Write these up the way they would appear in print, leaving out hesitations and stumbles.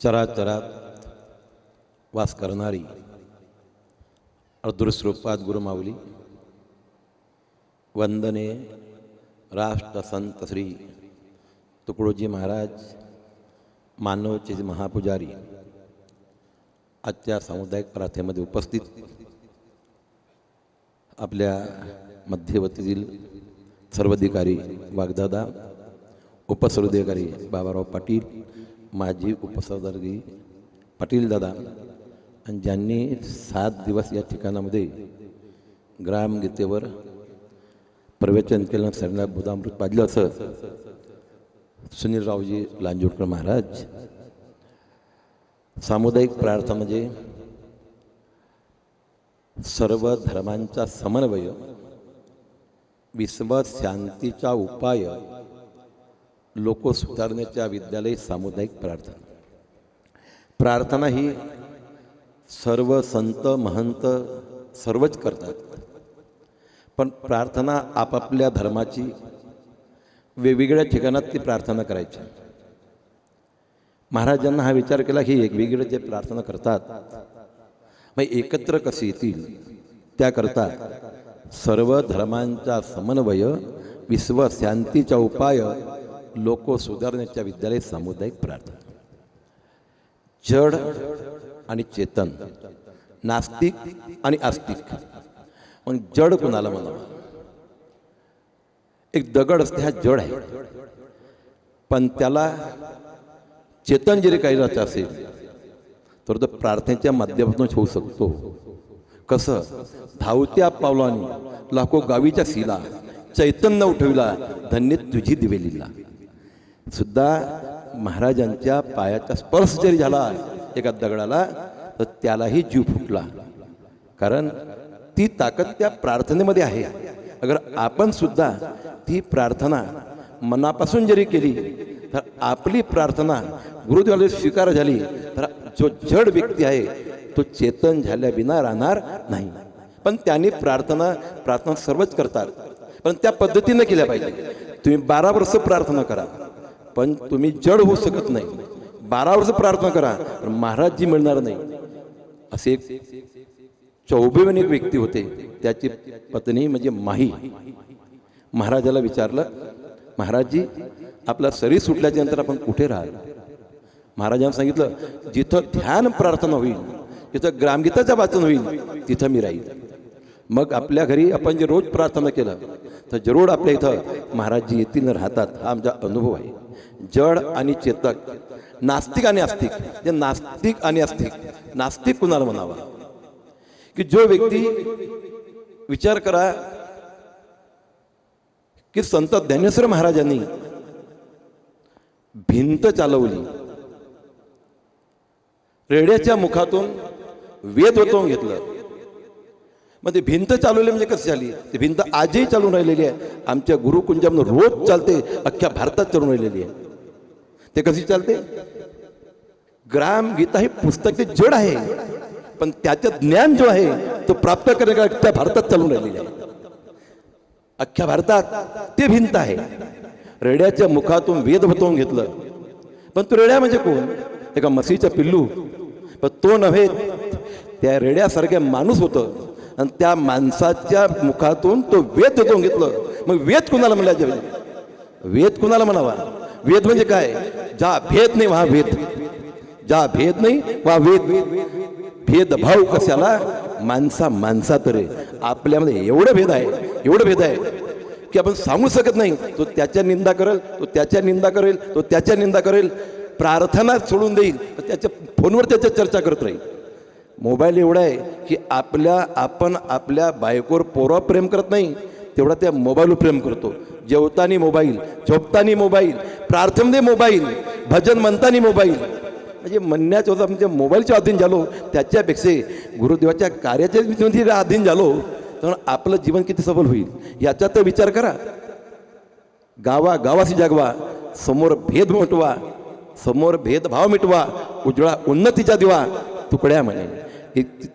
चराचरात वास करणारी अदृश्यरूपात गुरुमाऊली वंदने राष्ट्रसंत श्री तुकडोजी महाराज मानवचे महापुजारी आजच्या सामुदायिक प्रार्थनेमध्ये उपस्थित आपल्या मध्यवर्तीतील सर्वाधिकारी वागदादा, उपसर्वाधिकारी बाबाराव पाटील, माजी उपसर्वाधिकारी पाटील दादा आणि ज्यांनी 7 दिवस या ठिकाणामध्ये ग्रामगीतेवर प्रवचन केलं, सगळ्यांना बुधामृत पाजलं असं सुनीलरावजी लांजोडकर महाराज. सामुदायिक प्रार्थना म्हणजे सर्व धर्मांचा समन्वय, विश्व शांतीचा उपाय, लोक सुधारण्याच्या विद्यालय सामुदायिक प्रार्थना. प्रार्थना ही सर्व संत महंत सर्वच करतात, पण प्रार्थना आपापल्या धर्माची वेगवेगळ्या ठिकाणात ती प्रार्थना करायची. महाराजांना हा विचार केला की वेगवेगळे जे प्रार्थना करतात मग एकत्र कसे येतील, त्याकरता सर्व धर्मांचा समन्वय, विश्व शांतीचा उपाय, लोक सुधारण्याच्या विद्यालय सामुदायिक प्रार्थना. जड आणि चेतन, नास्तिक आणि आस्तिक. मग जड कुणाला म्हणावं? एक दगड असते, हा जड आहे, पण त्याला चेतन जरी काही राहत असेल तर तो प्रार्थनेच्या माध्यमातून होऊ शकतो. कसं? धावत्या पावलांनी लाखो गावीच्या शिला, चैतन्य उठविला धन्य तुझी दिवेलीला. सुद्धा महाराजांच्या पायाचा स्पर्श जरी झाला एका दगडाला तर त्यालाही जीव फुटला, कारण ती ताकद त्या प्रार्थनेमध्ये आहे. अगर आपण सुद्धा ती प्रार्थना मनापासून जरी केली तर आपली प्रार्थना गुरुदेवाला स्वीकार झाली तर जो जड व्यक्ती आहे तो चेतन झाल्या विना राहणार नाही. पण त्यांनी प्रार्थना सर्वच करतात, पण त्या पद्धतीने केल्या पाहिजे. तुम्ही 12 वर्ष प्रार्थना करा, पण तुम्ही जड होऊ शकत नाही. 12 वर्ष प्रार्थना करा पण महाराजजी मिळणार नाही. असे एक चौबेवन एक व्यक्ती होते, त्याची पत्नी म्हणजे माही. महाराजाला विचारलं, महाराजजी आपला शरीर सुटल्याच्या नंतर आपण कुठे राहाल? महाराजांनी सांगितलं, जिथं ध्यान प्रार्थना होईल, जिथं ग्रामगीताचं वाचन होईल तिथं मी राहील. मग आपल्या घरी आपण जे रोज प्रार्थना केलं तर जरूर आपल्या इथं महाराजजी येतील, राहतात. हा आमचा अनुभव आहे. जड आणि चेतक, नास्तिक आणि आस्तिक. जे नास्तिक आणि आस्तिक, नास्तिक कुणाला म्हणावा? की जो व्यक्ती, विचार करा की संत ज्ञानेश्वर महाराजांनी भिंत चालवली, रेड्याच्या मुखातून वेद वतवून घेतलं. मग ते भिंत चालवली म्हणजे कशी झाली? ती भिंत आजही चालून राहिलेली आहे. आमच्या गुरुकुंजामधून रोज चालते, अख्ख्या भारतात चालून राहिलेली आहे. ते कशी चालते? ग्रामगीता हे पुस्तक ते जड आहे, पण त्याचं ज्ञान जो आहे तो प्राप्त करण्याकरता अख्ख्या भारतात चालून राहिलेली आहे. अख्ख्या भारतात ते भिंत आहे. रेड्याच्या मुखातून वेद वतवून घेतलं, पण तो रेड्या म्हणजे कोण? एका म्हशीचं पिल्लू. पण तो नव्हे, त्या रेड्यासारख्या माणूस होतं आणि त्या माणसाच्या मुखातून तो वेद वतवून घेतलं. मग वेद कुणाला म्हणायचे? वेद कुणाला म्हणावा? वेद म्हणजे काय? जा भेद नाही वहा वेद, जा भेद नाही वा वेद. भेदभाव कशाला? माणसात रे. आपल्यामध्ये एवढं भेद आहे की आपण सांगू शकत नाही. तो त्याच्या निंदा करेल, तो त्याच्या निंदा करेल, तो त्याच्या निंदा करेल. प्रार्थना सोडून देईल, त्याच्या फोनवर त्याच्या चर्चा करत राहील. मोबाईल एवढा आहे की आपण आपल्या बायकोवर पोरावर प्रेम करत नाही, तेवढा त्या मोबाईलवर प्रेम करतो. जेवतानी मोबाईल, झोपतानी मोबाईल, प्रार्थनेमध्ये मोबाईल, भजन म्हणतानी मोबाईल. म्हणजे म्हणण्याच्या होता म्हणजे मोबाईलच्या अधीन झालो, त्याच्यापेक्षा गुरुदेवाच्या कार्याच्या अधीन झालो तर आपलं जीवन किती सफल होईल याचा तर विचार करा. गावागावाशी जागवा, समोर भेद मिटवा, समोर भेदभाव मिटवा, उजळा उन्नतीचा दिवा तुकड्या म्हणे.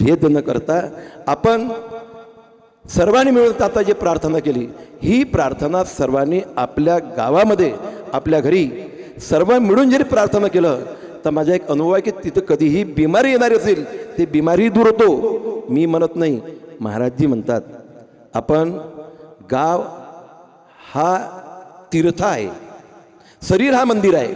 भेद न करता आपण सर्वांनी मिळून आता जी प्रार्थना केली, ही प्रार्थना सर्वांनी आपल्या गावामध्ये, आपल्या घरी सर्व मिळून जरी प्रार्थना केलं तर माझा एक अनुभव आहे की तिथं कधीही बिमारी येणारी असेल ते बिमारी दूर होतो. मी म्हणत नाही, महाराजजी म्हणतात. आपण गाव हा तीर्थ आहे, शरीर हा मंदिर आहे.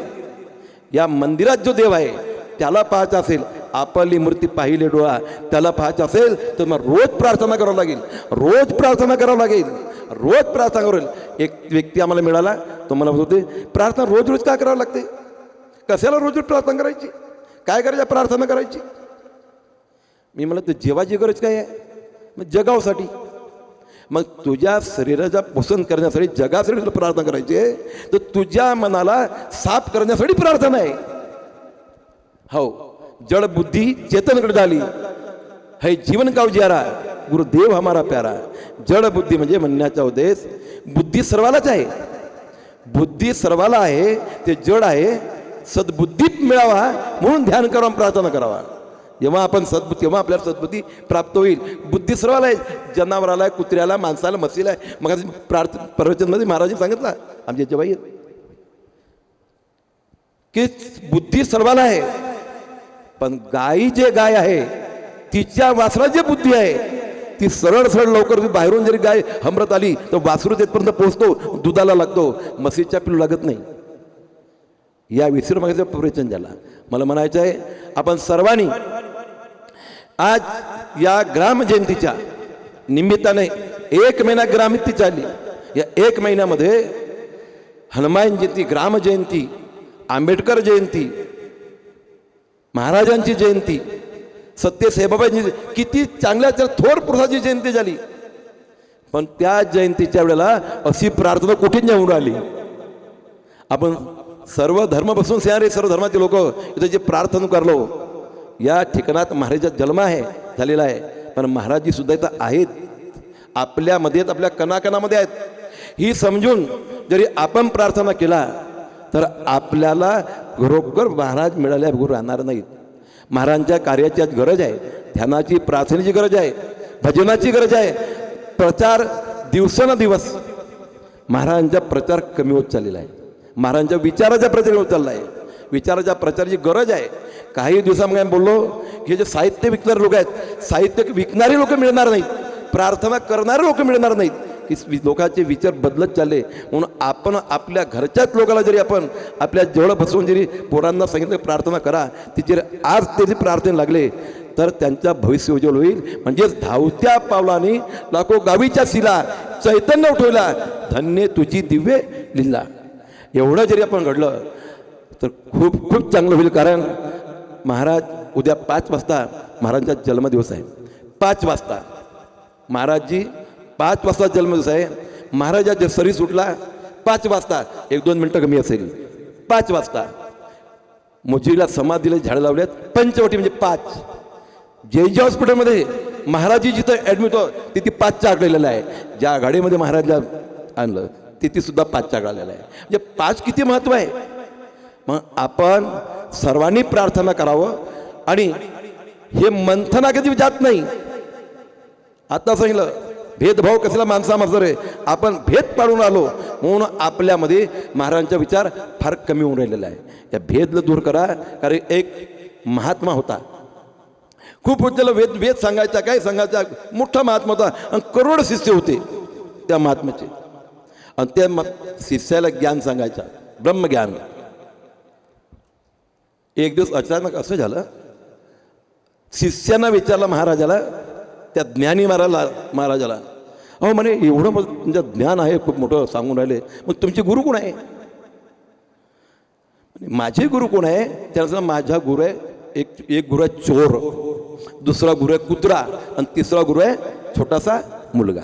या मंदिरात जो देव आहे त्याला पाहायचा असेल, आपली मूर्ती पाहिले डोळा त्याला पाहायचं असेल तर मग रोज प्रार्थना करावं लागेल, रोज प्रार्थना करावं लागेल, रोज प्रार्थना करेल. एक व्यक्ती आम्हाला मिळाला, तो मला म्हणत होते प्रार्थना रोज रोज का करावं लागते, कशाला रोज रोज प्रार्थना करायची, काय करायचं प्रार्थना करायची. मी म्हणलं तर जेवाची गरज काय आहे, मग जगावसाठी. मग तुझ्या शरीराचा पोषण करण्यासाठी जगासाठी तुला प्रार्थना करायची आहे, तर तुझ्या मनाला साफ करण्यासाठी प्रार्थना आहे. हो, जड़ बुद्धि चेतनकडे झाली है, जीवन का उजियारा गुरुदेव हमारा प्यारा. जड बुद्धी म्हणजे म्हणण्याचा उद्देश, बुद्धी सर्वालाच आहे, बुद्धी सर्वाला आहे, ते जड आहे. सद्बुद्धीत मिळावा म्हणून ध्यान करावं, प्रार्थना करावा. जेव्हा आपण सद्बुद्धी, तेव्हा आपल्याला सद्बुद्धी प्राप्त होईल. बुद्धी सर्वाला आहे, जनावराला, कुत्र्याला, माणसाला, म्हशीला आहे. मग प्रवचनमध्ये महाराजांनी सांगितलं आमच्या जेव्हा की बुद्धी सर्वाला आहे, पण गायी जे गाय आहे तिच्या वासरात जे बुद्धी आहे ती सरळ सरळ लवकर, बाहेरून जरी गाय हमरत आली तर वासरू तिथपर्यंत पोहोचतो, दुधाला लागतो, म्हशीच्या पिल्लू लागत नाही. या विसरू मागायचं प्रवचन झाला. मला म्हणायचं आहे, आपण सर्वांनी आज या ग्राम जयंतीच्या निमित्ताने 1 महिना ग्रामजयंती चालली. या 1 महिन्यामध्ये हनुमान जयंती, ग्राम जयंती, आंबेडकर जयंती, महाराजांची जयंती, सत्यसाईबाबांची, किती चांगल्या थोर पुरुषाची जयंती झाली. पण त्या जयंतीच्या वेळेला अशी प्रार्थना कुठे जाऊन राहिली. आपण सर्व धर्म बसून येणारे सर्व धर्माचे लोक इथं जे प्रार्थना करलो, या ठिकाणात महाराजांचा जन्म आहे झालेला आहे, पण महाराजजी सुद्धा इथं आहेत, आपल्यामध्ये, आपल्या कणाकणामध्ये आहेत. ही समजून जरी आपण प्रार्थना केला तर आपल्याला घरोघर महाराज मिळाल्या गुरु राहणार नाहीत. महाराजांच्या कार्याची आज गरज आहे, ध्यानाची, प्रार्थनेची गरज आहे, भजनाची गरज आहे. प्रचार दिवसेंदिवस महाराजांचा प्रचार कमी होत चाललेला आहे, महाराजांच्या विचाराचा प्रचार होत चालला आहे. विचाराच्या प्रचाराची गरज आहे. काही दिवसामध्ये बोललो की जे साहित्य विकणारे लोक आहेत, साहित्य विकणारे लोक मिळणार नाहीत, प्रार्थना करणारे लोक मिळणार नाहीत, की लोकांचे विचार बदलत चालले. म्हणून आपण आपल्या घरच्याच लोकांना जरी आपण आपल्या जवळ बसवून जरी पोरांना सांगितलं प्रार्थना करा, तिचे आज त्याची प्रार्थना लागले तर त्यांचा भविष्य उज्ज्वल होईल. म्हणजेच धावत्या पावलाने लाखो गावीच्या शिला चैतन्य उठवला, धन्य तुझी दिव्य लीला. एवढं जरी आपण घडलं तर खूप खूप चांगलं होईल. कारण महाराज उद्या 5 वाजता महाराजांचा जन्मदिवस आहे. 5 वाजता महाराजजी 5 वाजता जन्मदिवस आहे. महाराजांचा शरीर सुटला 5 वाजता, 1-2 मिनटं कमी असेल. 5 वाजता मोजीला समाधीला झाडं लावल्यात, पंचवटी म्हणजे 5. जे हॉस्पिटलमध्ये महाराजी जिथं ॲडमिट हो तिथे 5च्या आकलेलं आहे. ज्या गाडीमध्ये महाराजला आणलं तिथे सुद्धा 5च्या आकलेलं आहे. म्हणजे 5 किती महत्त्व आहे. मग आपण सर्वांनी प्रार्थना करावं. आणि हे मंथना कधी जात नाही. आता सांगितलं भेदभाव कसला माणसामध्ये आहे, आपण भेद पाडून आलो म्हणून आपल्यामध्ये महाराजांचा विचार फार कमी होऊन राहिलेला आहे. या भेदला दूर करा. कारण एक महात्मा होता, खूप त्याला वेद सांगायचा, काय सांगायचा, मोठा महात्मा होता आणि करोड शिष्य होते त्या महात्म्याचे. आणि त्या शिष्याला ज्ञान सांगायचा, ब्रह्मज्ञान. एक दिवस अचानक असं झालं, शिष्यांना विचारलं महाराजाला, त्या ज्ञानी महाराजाला, अहो म्हणे एवढं म्हणजे ज्ञान आहे खूप मोठं सांगून राहिले, मग तुमचे गुरु कोण आहे. माझे गुरु कोण आहे. त्याला माझा गुरु आहे, एक गुरु आहे चोर, दुसरा गुरु आहे कुत्रा आणि तिसरा गुरु आहे छोटासा मुलगा.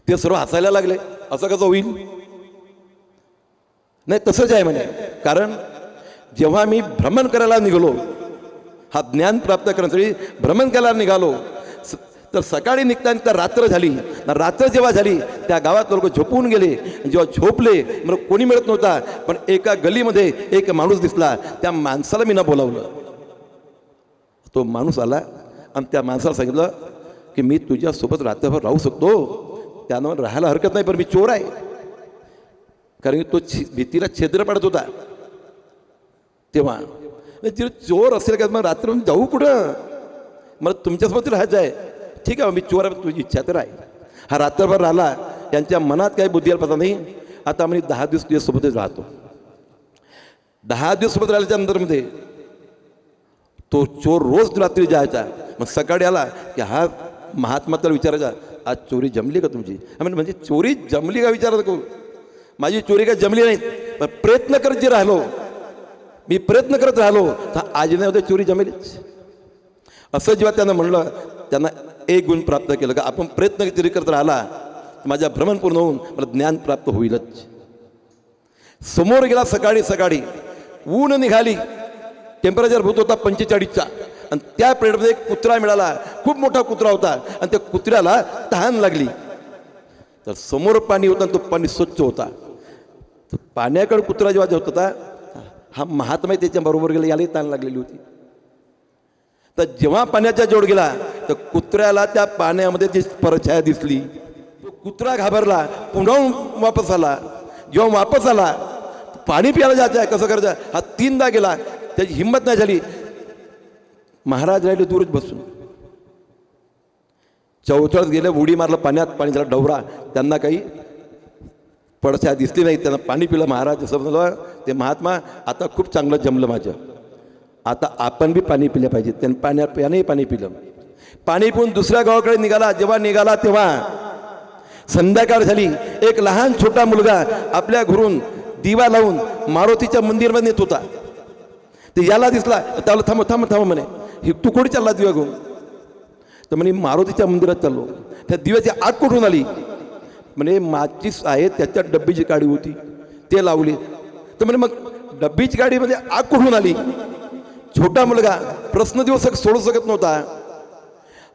ते सर्व हसायला लागले. असं कसं होईल. नाही तसंच आहे म्हणे. कारण जेव्हा मी भ्रमण करायला निघालो, हा ज्ञान प्राप्त करण्यासाठी भ्रमण करायला निघालो, तर सकाळी निघताना तर रात्र झाली. रात्र जेव्हा झाली त्या गावात लोक झोपून गेले. जेव्हा झोपले मग कोणी मिळत नव्हता, पण एका गलीमध्ये एक माणूस दिसला. त्या माणसाला मी न बोलावलं. तो माणूस आला आणि त्या माणसाला सांगितलं की मी तुझ्यासोबत रात्रभर राहू शकतो, त्यानं राहायला हरकत नाही, पण मी चोर आहे. कारण की तो भीतीला छिद्र पाडत होता. तेव्हा जर चोर असेल का मग रात्र जाऊ कुठं, मला तुमच्यासोबत राहायचं आहे. ठीक आहे, मी चोर आहे, तुझी इच्छा तर आहे. हा रात्रभर राहिला, त्यांच्या मनात काही बुद्धी आला पता नाही. आता आम्ही 10 दिवस तुझ्यासोबतच राहतो. 10 दिवस सोबत राहिल्याच्या नंतरमध्ये तो चोर रोज रात्री जायचा. मग सकाळी आला की हा महात्मा तर विचारायचा, आज चोरी जमली का तुमची? म्हणजे चोरी जमली का विचारत को, माझी चोरी काय जमली नाही, पण प्रयत्न करत जे राहिलो, मी प्रयत्न करत राहिलो तर आज नाही होते चोरी जमेलीच. असं जेव्हा त्यांना म्हणलं, त्यांना एक गुण प्राप्त केलं का आपण प्रयत्न जरी करत राहिला माझ्या भ्रमण पूर्ण होऊन मला ज्ञान प्राप्त होईलच. समोर गेला सकाळी सकाळी, ऊन निघाली, टेम्परेचर होत होता 45चा, आणि त्या पिरियडमध्ये एक कुत्रा मिळाला. खूप मोठा कुत्रा होता आणि त्या कुत्र्याला तहान लागली. तर समोर पाणी होतं आणि तो पाणी स्वच्छ होता. तर पाण्याकडे कुत्रा जेव्हा जात होता, हा महात्मा त्याच्या बरोबर गेला, यालाही तहान लागलेली होती. तर जेव्हा पाण्याच्या जोड गेला तर कुत्र्याला त्या पाण्यामध्ये जी परछाया दिसली, तो कुत्रा घाबरला, पुन्हा वापस आला. जेव्हा वापस आला, पाणी प्यायला जायचं आहे, कसं करायचं, हा 3दा गेला, त्याची हिंमत नाही झाली. महाराज राहिले दूरच बसून. चौथळत गेले, उडी मारलं पाण्यात, पाणी झाला डवरा. त्यांना काही पडछाया दिसली नाही. त्यांना पाणी पिलं. महाराज समजलं ते महात्मा आता खूप चांगलं जमलं माझं, आता आपण बी पाणी पिलं पाहिजे. त्यांनी पाण्याने पाणी पिलं. पाणी पिऊन दुसऱ्या गावाकडे निघाला. जेव्हा निघाला तेव्हा संध्याकाळ झाली. एक लहान छोटा मुलगा आपल्या घरून दिवा लावून मारुतीच्या मंदिरमध्ये नेत होता. ते याला दिसला, त्याला थांब थांब थांब म्हणे, तू कोणी चालला दिवा घेऊन? तर म्हणे मारुतीच्या मंदिरात चाललो. त्या दिव्याची आग कुठून आली? म्हणे माचीस आहे, त्याच्यात डब्बीची गाडी होती, ते लावली. तर म्हणे मग डब्बीची गाडीमध्ये आग कुठून आली? छोटा मुलगा प्रश्न दिवस सोडू शकत नव्हता.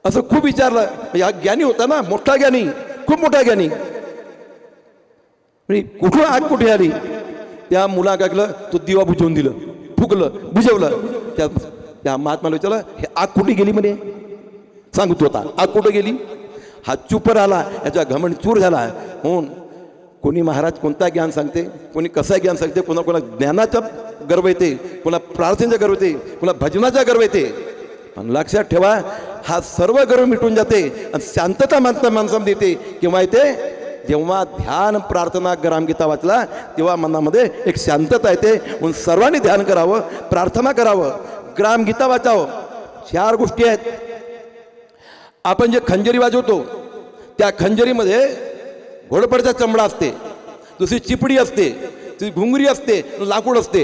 असं खूप विचारलं. हा ज्ञानी होता ना, मोठा ज्ञानी, खूप मोठा ज्ञानी. म्हणजे कुठून आग कुठे आली? त्या मुला काय केलं, तो दिवा बुजवून दिलं, फुकलं, बुजवलं. त्या महात्माला विचारलं, हे आग कुठे गेली? म्हणे सांगत होता, आग कुठे गेली? हा चुप राहिला. याचा घमंड चूर झाला. म्हणून कोणी महाराज कोणता ज्ञान सांगते, कोणी कसा ज्ञान सांगते, कोणा ज्ञानाचा गर्व येते, कोणा प्रार्थनेचा गर्व येते, कोणा भजनाचा गर्व येते. पण लक्षात ठेवा, हा सर्व गर्व मिटून जाते आणि शांतता माणसामध्ये येते. केव्हा येते? जेव्हा ध्यान प्रार्थना ग्रामगीता वाचला तेव्हा मनामध्ये एक शांतता येते. म्हणून सर्वांनी ध्यान करावं, प्रार्थना करावं, ग्रामगीता वाचावं. 4 गोष्टी आहेत. आपण जे खंजरी वाजवतो त्या खंजरीमध्ये घोडपडचा चमडा असते, दुसरी चिपडी असते, दुसरी घुंगरी असते, लाकूड असते.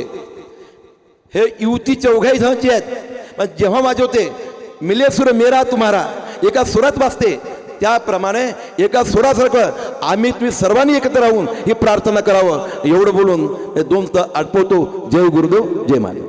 हे युती चौघाई जणांची आहेत. पण जेव्हा वाजवते मिले सुर मेरा तुम्हारा, एका सुरात वाजते. त्याप्रमाणे एका सुरासारखं आम्ही तुम्ही सर्वांनी एकत्र राहून ही प्रार्थना करावं. एवढं बोलून 2 आटपवतो. जय गुरुदेव, जय महादेव.